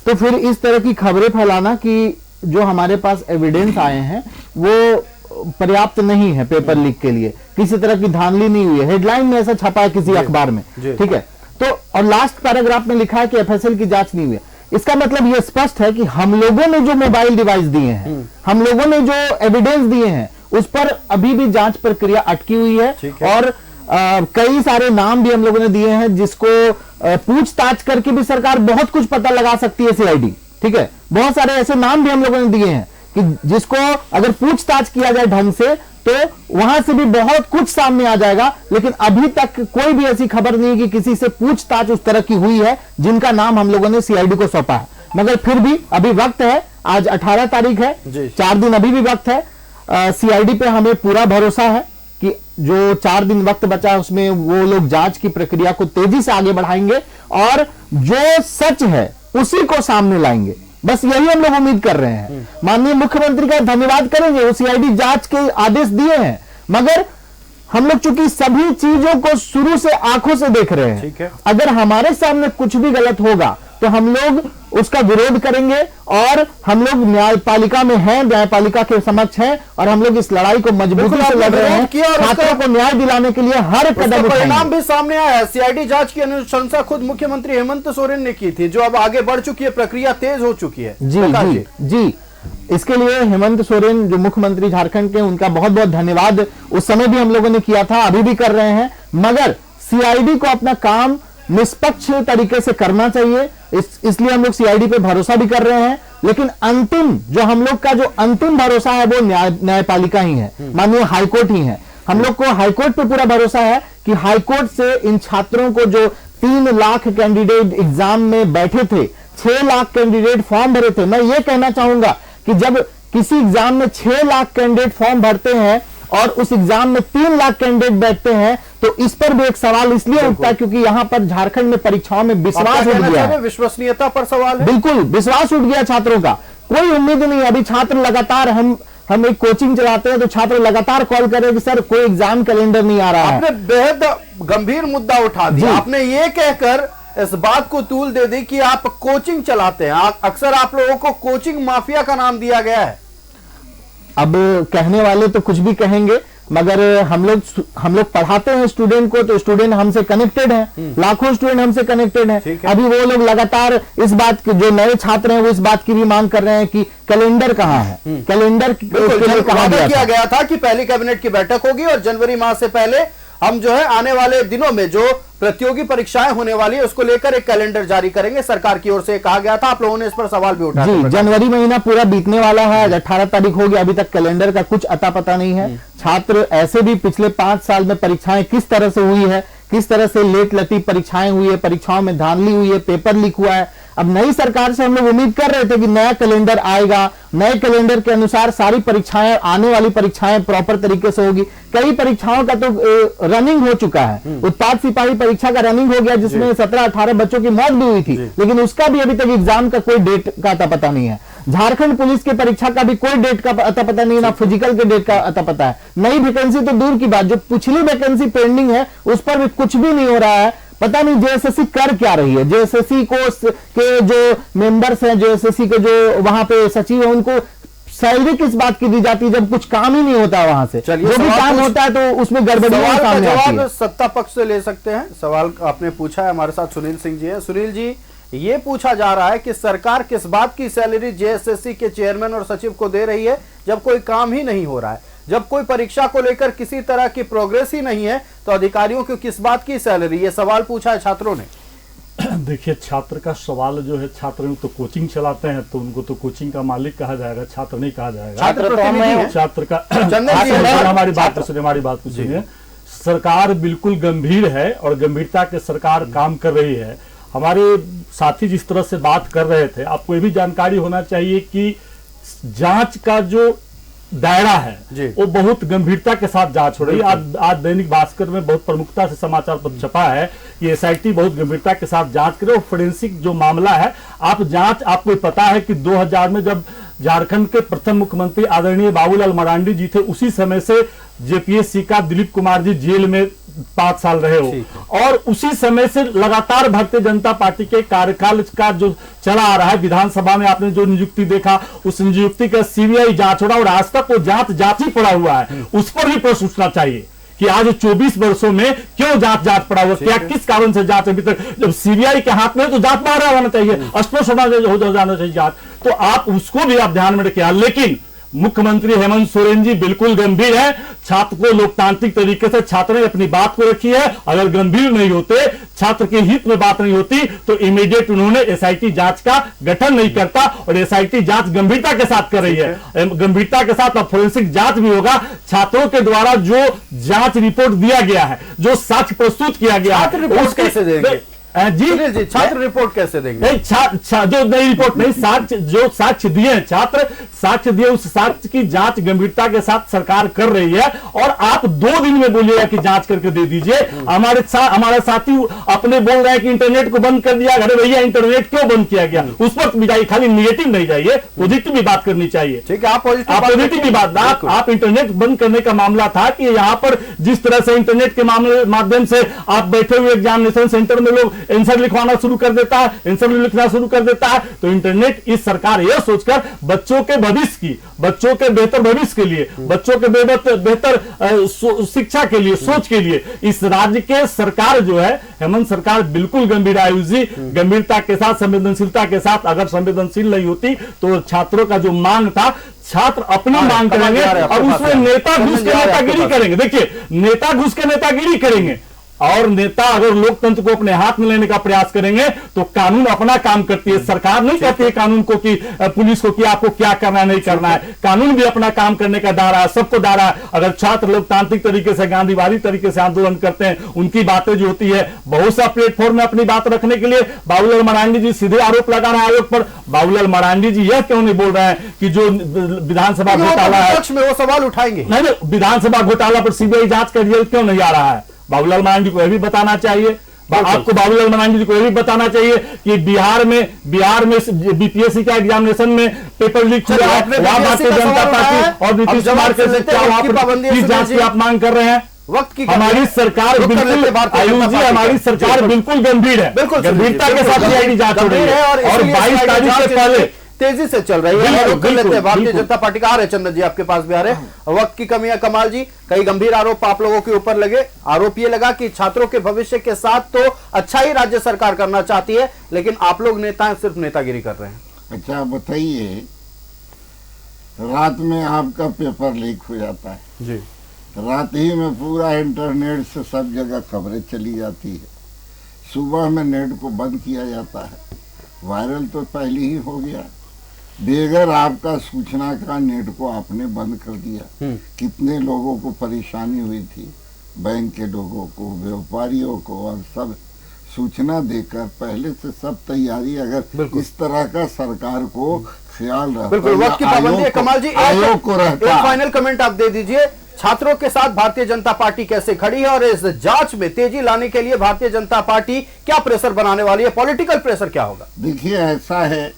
तो फिर इस तरह की खबरें फैलाना कि जो हमारे पास एविडेंस आए हैं वो पर्याप्त नहीं है पेपर लीक के लिए, किसी तरह की धांधली नहीं हुई है, हेडलाइन में ऐसा छपा है किसी अखबार में, ठीक है। तो और लास्ट पैराग्राफ में लिखा है कि एफएसएल की जांच नहीं हुई है। इसका मतलब यह स्पष्ट है कि हम लोगों ने जो मोबाइल डिवाइस दिए हैं, हम लोगों ने जो एविडेंस दिए हैं उस पर अभी भी जांच प्रक्रिया अटकी हुई है और कई सारे नाम भी हम लोगों ने दिए हैं जिसको पूछताछ करके भी सरकार बहुत कुछ पता लगा सकती है सीआईडी, ठीक है। बहुत सारे ऐसे नाम भी हम लोगों ने दिए हैं कि जिसको अगर पूछताछ किया जाए ढंग से तो वहां से भी बहुत कुछ सामने आ जाएगा, लेकिन अभी तक कोई भी ऐसी खबर नहीं कि किसी से पूछताछ उस तरह की हुई है जिनका नाम हम लोगों ने सीआईडी को सौंपा है। मगर फिर भी अभी वक्त है, आज 18 तारीख है, 4 दिन अभी भी वक्त है। सीआईडी पे हमें पूरा भरोसा है कि जो 4 दिन वक्त बचा है उसमें वो लोग जांच की प्रक्रिया को तेजी से आगे बढ़ाएंगे और जो सच है उसी को सामने लाएंगे। बस यही हम लोग उम्मीद कर रहे हैं। माननीय मुख्यमंत्री का धन्यवाद करेंगे, वो सीआईडी जांच के आदेश दिए हैं, मगर हम लोग चूंकि सभी चीजों को शुरू से आंखों से देख रहे हैं, अगर हमारे सामने कुछ भी गलत होगा तो हम लोग उसका विरोध करेंगे और हम लोग न्यायपालिका में हैं, न्यायपालिका के समक्ष हैं और हम लोग इस लड़ाई को मजबूती से लड़ रहे हैं, छात्रों को न्याय दिलाने के लिए हर कदम उठाएंगे। परिणाम भी सामने आया है। सीआईडी जांच की अनुशंसा खुद मुख्यमंत्री हेमंत सोरेन ने की थी, जो अब आगे बढ़ चुकी है, प्रक्रिया तेज हो चुकी है। जी। इसके लिए हेमंत सोरेन जो मुख्यमंत्री झारखंड के, उनका बहुत बहुत धन्यवाद। उस समय भी हम लोगों ने किया था, अभी भी कर रहे हैं, मगर सीआईडी को अपना काम निष्पक्ष तरीके से करना चाहिए। इसलिए हम लोग सीआईडी पे भरोसा भी कर रहे हैं। लेकिन अंतिम जो हम लोग का जो अंतिम भरोसा है वो न्यायपालिका ही है, माननीय हाईकोर्ट ही है। हम लोग को हाईकोर्ट पे पूरा भरोसा है कि हाईकोर्ट से इन छात्रों को, जो 3 लाख कैंडिडेट एग्जाम में बैठे थे, 6 लाख कैंडिडेट फॉर्म भरे थे। मैं ये कहना चाहूंगा कि जब किसी एग्जाम में 6 लाख कैंडिडेट फॉर्म भरते हैं और उस एग्जाम में 3 लाख कैंडिडेट बैठते हैं, तो इस पर भी एक सवाल इसलिए उठता है क्योंकि यहां पर झारखंड में परीक्षाओं में विश्वास उठ गया है, विश्वसनीयता पर सवाल है। बिल्कुल विश्वास उठ गया छात्रों का, कोई उम्मीद नहीं। अभी छात्र लगातार, हम एक कोचिंग चलाते हैं तो छात्र लगातार कॉल कर रहे हैं कि सर कोई एग्जाम कैलेंडर नहीं आ रहा है। आपने बेहद गंभीर मुद्दा उठा दिया। आपने ये कहकर इस बात को तूल दे दी कि आप कोचिंग चलाते हैं। अक्सर आप लोगों को कोचिंग माफिया का नाम दिया गया है। अब कहने वाले तो कुछ भी कहेंगे, मगर हम लोग पढ़ाते हैं स्टूडेंट को, तो स्टूडेंट हमसे कनेक्टेड हैं, लाखों स्टूडेंट हमसे कनेक्टेड हैं। अभी वो लोग लगातार इस बात के, जो नए छात्र हैं वो इस बात की भी मांग कर रहे हैं कि कैलेंडर कहाँ है, कैलेंडर के लिए कहा किया गया था कि पहली कैबिनेट की बैठक होगी और जनवरी माह से पहले हम जो है आने वाले दिनों में जो प्रतियोगी परीक्षाएं होने वाली है उसको लेकर एक कैलेंडर जारी करेंगे, सरकार की ओर से कहा गया था। आप लोगों ने इस पर सवाल भी उठाया। जी, जनवरी महीना पूरा बीतने वाला है, 18 तारीख हो गया, अभी तक कैलेंडर का कुछ अता पता नहीं है। छात्र ऐसे भी पिछले 5 साल में परीक्षाएं किस तरह से हुई है, किस तरह से लेट लतीफ परीक्षाएं हुई है, परीक्षाओं में धांधली हुई है, पेपर लीक हुआ है। अब नई सरकार से हम लोग उम्मीद कर रहे थे कि नया कैलेंडर आएगा, नए कैलेंडर के अनुसार सारी परीक्षाएं, आने वाली परीक्षाएं प्रॉपर तरीके से होगी। कई परीक्षाओं का तो रनिंग हो चुका है। उत्पाद सिपाही परीक्षा का रनिंग हो गया, जिसमें 17-18 बच्चों की मौत भी हुई थी, लेकिन उसका भी अभी तक एग्जाम का कोई डेट का अता पता नहीं है। झारखंड पुलिस की परीक्षा का भी कोई डेट का अता पता नहीं, ना फिजिकल के डेट का अता पता है। नई वैकेंसी तो दूर की बात, जो पिछली वैकेंसी पेंडिंग है उस पर भी कुछ भी नहीं हो रहा है। पता नहीं जेएसएससी कर क्या रही है। जेएसएससी के जो मेंबर्स हैं, जेएसएससी के जो वहां पे सचिव है, उनको सैलरी किस बात की दी जाती है जब कुछ काम ही नहीं होता वहां से। जो भी काम होता है तो उसमें गड़बड़ियां सामने आती है। सत्ता पक्ष से ले सकते हैं। सवाल आपने पूछा है, हमारे साथ सुनील सिंह जी है। सुनील जी, ये पूछा जा रहा है कि सरकार किस बात की सैलरी जेएसएससी के चेयरमैन और सचिव को दे रही है जब कोई काम ही नहीं हो रहा है, जब कोई परीक्षा को लेकर किसी तरह की प्रोग्रेस ही नहीं है, तो अधिकारियों को किस बात की सैलरी? ये सवाल पूछा है छात्रों ने। देखिए, छात्र का सवाल जो है, छात्र तो कोचिंग चलाते हैं तो उनको तो कोचिंग का मालिक कहा जाएगा, छात्र नहीं कहा जाएगा। छात्र का हमारी बात को सुनिए। सरकार बिल्कुल गंभीर है और गंभीरता के सरकार काम कर रही है। हमारे साथी जिस तरह से बात कर रहे थे, आपको ये भी जानकारी होना चाहिए कि जांच का जो दायरा है वो बहुत गंभीरता के साथ जांच हो रही है। आज दैनिक भास्कर में बहुत प्रमुखता से समाचार पत्र छपा है कि एसआईटी बहुत गंभीरता के साथ जांच करे और फोरेंसिक जो मामला है, आपको पता है कि 2000 में जब झारखंड के प्रथम मुख्यमंत्री आदरणीय बाबूलाल मरांडी जी थे, उसी समय से जेपीएससी का दिलीप कुमार जी जेल में 5 साल रहे हो, और उसी समय से लगातार भारतीय जनता पार्टी के कार्यकाल का जो चला आ रहा है। विधानसभा में आपने जो नियुक्ति देखा, उस नियुक्ति का सीबीआई जांच हो रहा और आज तक वो जांच ही पड़ा हुआ है। उस पर भी प्रश्न उठना चाहिए कि आज 24 वर्षों में क्यों जांच पड़ा हुआ, क्या किस कारण से जांच अभी तक? जब सीबीआई के हाथ में है तो जांच बाहर होना चाहिए, स्पष्ट हो जाना चाहिए जांच। तो आप उसको भी आप ध्यान में रखिए। लेकिन मुख्यमंत्री हेमंत सोरेन जी बिल्कुल गंभीर है। छात्र को लोकतांत्रिक तरीके से छात्र ने अपनी बात को रखी है। अगर गंभीर नहीं होते, छात्र के हित में बात नहीं होती, तो इमीडिएट उन्होंने एसआईटी जांच का गठन नहीं करता। और एसआईटी जांच गंभीरता के साथ कर रही है, गंभीरता के साथ अब फोरेंसिक जांच भी होगा। छात्रों के द्वारा जो जांच रिपोर्ट दिया गया है, जो साक्ष्य प्रस्तुत किया गया है, उसके कैसे देंगे जी? छात्र रिपोर्ट कैसे देंगे? जो नई रिपोर्ट नहीं, साक्ष्य जो साक्ष्य दिए हैं, छात्र साक्ष्य दिए, उस साक्ष्य की जांच गंभीरता के साथ सरकार कर रही है। और आप 2 दिन में बोलिएगा कि जांच करके दे दीजिए। हमारे साथी अपने बोल रहे हैं कि इंटरनेट को बंद कर दिया। अरे भैया, इंटरनेट क्यों बंद किया गया? उस पर भी जाइए, खाली निगेटिव नहीं जाइए, पॉजिटिव भी बात करनी चाहिए। ठीक है, आप पॉजिटिव भी बात। आप इंटरनेट बंद करने का मामला था कि यहाँ पर जिस तरह से इंटरनेट के माध्यम से आप बैठे हुए एग्जामिनेशन सेंटर में लोग आंसर लिखवाना शुरू कर देता है, आंसर लिखना शुरू कर देता है। तो इंटरनेट इस सरकार यह सोचकर बच्चों के भविष्य की, बच्चों के बेहतर भविष्य के लिए, बच्चों के बेहतर शिक्षा के लिए, सोच के लिए इस राज्य के सरकार जो है हेमंत सरकार बिल्कुल गंभीर आई हुई, गंभीरता के साथ, संवेदनशीलता के साथ। अगर संवेदनशील नहीं होती तो छात्रों का जो मांग था, छात्र अपनी मांग करेंगे और उसमें नेता घुस के नेतागिरी करेंगे। देखिए, नेता घुस के नेतागिरी करेंगे और नेता अगर लोकतंत्र को अपने हाथ में लेने का प्रयास करेंगे तो कानून अपना काम करती है। सरकार नहीं कहती है कानून को कि पुलिस को कि आपको क्या करना नहीं करना है। कानून भी अपना काम करने का दायरा है, सबको दायरा है। अगर छात्र लोकतांत्रिक तरीके से, गांधीवादी तरीके से आंदोलन करते हैं, उनकी बातें जो होती है, बहुत सा प्लेटफॉर्म में अपनी बात रखने के लिए बाबूलाल मरांडी जी सीधे आरोप लगा रहे हैं आयोग पर। बाबूलाल मरांडी जी यह क्यों नहीं बोल रहे हैं कि जो विधानसभा घोटाला है, वो सवाल उठाएंगे नहीं, विधानसभा घोटाला पर सीबीआई जांच का रिजल्ट क्यों नहीं आ रहा है? बाबूलाल मरांडी को यह भी बताना चाहिए। आपको बाबूलाल मरांडी जी को यह भी बताना चाहिए कि बिहार में बीपीएससी का एग्जामिनेशन में पेपर लीक हुआ है, वहां भारतीय जनता पार्टी और नीतीश कुमार के जांच की आप मांग कर रहे हैं। वक्त की हमारी सरकार बिल्कुल, आयुष जी, हमारी सरकार बिल्कुल गंभीर है, गंभीरता के साथ सीआईडी जांच हो रही है और 22 तारीख से पहले तेजी से चल रही है। कर लेते हैं भारतीय जनता पार्टी का। आ रहे चंदन जी, आपके पास भी आ रहे। वक्त की कमी है। कमाल जी, कई गंभीर आरोप आप लोगों के ऊपर लगे। आरोप ये लगा कि छात्रों के भविष्य के साथ तो अच्छा ही राज्य सरकार करना चाहती है, लेकिन आप लोग नेता सिर्फ नेतागिरी कर रहे हैं। अच्छा बताइए, रात में आपका पेपर लीक हो जाता है जी, रात ही में पूरा इंटरनेट से सब जगह खबरें चली जाती है, सुबह में नेट को बंद किया जाता है, वायरल तो पहले ही हो गया। बेगर आपका सूचना का नेट को आपने बंद कर दिया। कितने लोगों को परेशानी हुई थी, बैंक के लोगों को, व्यापारियों को, और सब सूचना देकर पहले से सब तैयारी, अगर इस तरह का सरकार को ख्याल रहता, बिल्कुल वक्त की पाबंदी है। कमाल जी, आयोग को रहता। एक फाइनल कमेंट आप दे दीजिए, छात्रों के साथ भारतीय जनता पार्टी कैसे खड़ी है और इस जांच में तेजी लाने के लिए भारतीय जनता पार्टी क्या प्रेशर बनाने वाली है? पॉलिटिकल प्रेशर क्या होगा? देखिए, ऐसा है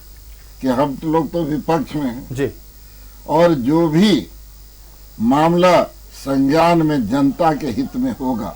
कि हम लोग तो विपक्ष में हैं जी, और जो भी मामला संज्ञान में जनता के हित में होगा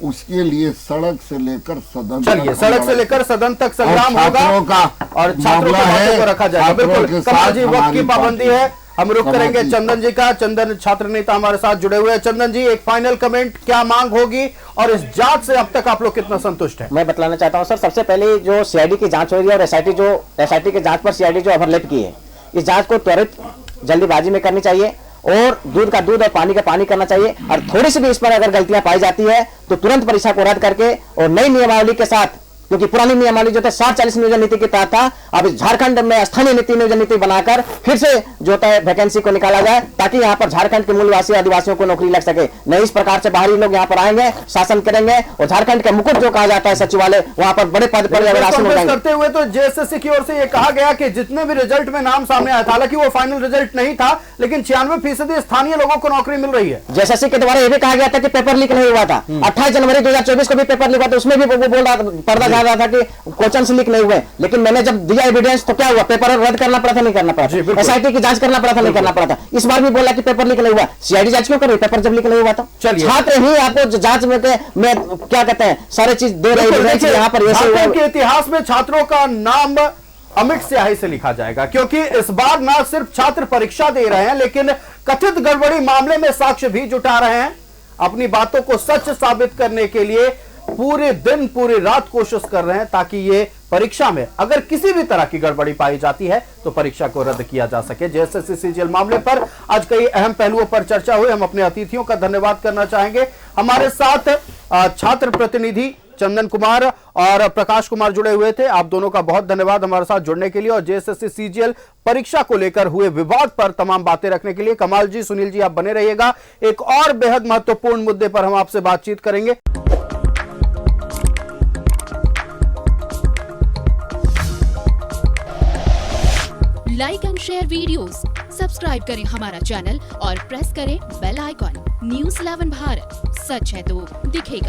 उसके लिए सड़क से लेकर सदन, चलिए सड़क से लेकर सदन तक संग्राम होगा और छात्रों मामला को रखा जाएगा। बिल्कुल कमाल जी, वक्त की पाबंदी है, हम रुक करेंगे चंदन जी का। चंदन छात्र नेता हमारे साथ जुड़े हुए हैं। चंदन जी, एक फाइनल कमेंट, क्या मांग होगी और इस जांच से अब तक आप लोग कितना संतुष्ट हैं? मैं बतलाना चाहता हूं सर, सबसे पहले जो सीआईडी की जांच हो रही है और एसआईटी की जांच पर सीआईडी जो ओवरलैप की है, इस जांच को त्वरित जल्दीबाजी में करनी चाहिए और दूध का दूध और पानी का पानी करना चाहिए। और थोड़ी सी भी इस पर अगर गलतियां पाई जाती है तो तुरंत परीक्षा को रद्द करके और नई नियमावली के साथ, क्योंकि पुरानी नियमावली जो था 60-40 नियोजन नीति के तहत था, अब झारखंड में स्थानीय नियोजन नीति बनाकर फिर से जो होता है वैकेंसी को निकाला जाए ताकि यहाँ पर झारखंड के मूलवासी आदिवासियों को नौकरी लग सके। नहीं इस प्रकार से बाहरी लोग यहाँ पर आएंगे, शासन करेंगे और झारखंड के मुकुट जो कहा जाता है सचिवालय, वहां पर बड़े पद पर करते हुए तो जेएसएससी की ओर से यह कहा गया कि जितने भी रिजल्ट में नाम सामने आया था, हालांकि वो फाइनल रिजल्ट नहीं था, लेकिन 96% स्थानीय लोगों को नौकरी मिल रही है। जेएसएससी के द्वारा यह भी कहा गया था कि पेपर लीक नहीं हुआ था। 28 जनवरी 2024 को भी पेपर लीक हुआ था, उसमें भी वो बोल रहा पर्दा जा रहा था कि क्वेश्चन से लीक नहीं हुए, लेकिन मैंने जब दिया एविडेंस तो क्या हुआ, पेपर रद्द करना पड़ा था, नहीं करना पड़ा था, एसआईटी की जांच करना पड़ा था, नहीं करना पड़ा था। इस बार भी बोला कि पेपर लीक नहीं हुआ, सीआईडी जांच क्यों कर रही, पेपर जब लीक नहीं हुआ था। छात्र ही आपको जांच में क्या कहते हैं सारे चीज दे रहे हैं। यहाँ पर के इतिहास में छात्रों का नाम अमिट स्याही से लिखा जाएगा, क्योंकि इस बार न सिर्फ छात्र परीक्षा दे रहे हैं, लेकिन कथित गड़बड़ी मामले में साक्ष्य भी जुटा रहे हैं। अपनी बातों को सच साबित करने के लिए पूरे दिन पूरी रात कोशिश कर रहे हैं ताकि ये परीक्षा में अगर किसी भी तरह की गड़बड़ी पाई जाती है तो परीक्षा को रद्द किया जा सके। जेएसएससी सीजीएल मामले पर आज कई अहम पहलुओं पर चर्चा हुई। हम अपने अतिथियों का धन्यवाद करना चाहेंगे। हमारे साथ छात्र प्रतिनिधि चंदन कुमार और प्रकाश कुमार जुड़े हुए थे। आप दोनों का बहुत धन्यवाद हमारे साथ जुड़ने के लिए और जेएसएससी सीजीएल परीक्षा को लेकर हुए विवाद पर तमाम बातें रखने के लिए। कमाल जी, सुनील जी, आप बने रहिएगा। एक और बेहद महत्वपूर्ण मुद्दे पर हम आपसे बातचीत करेंगे। Like and share videos, subscribe करें हमारा चैनल और प्रेस करें बेल आइकॉन। न्यूज़ 11 भारत, सच है तो दिखेगा।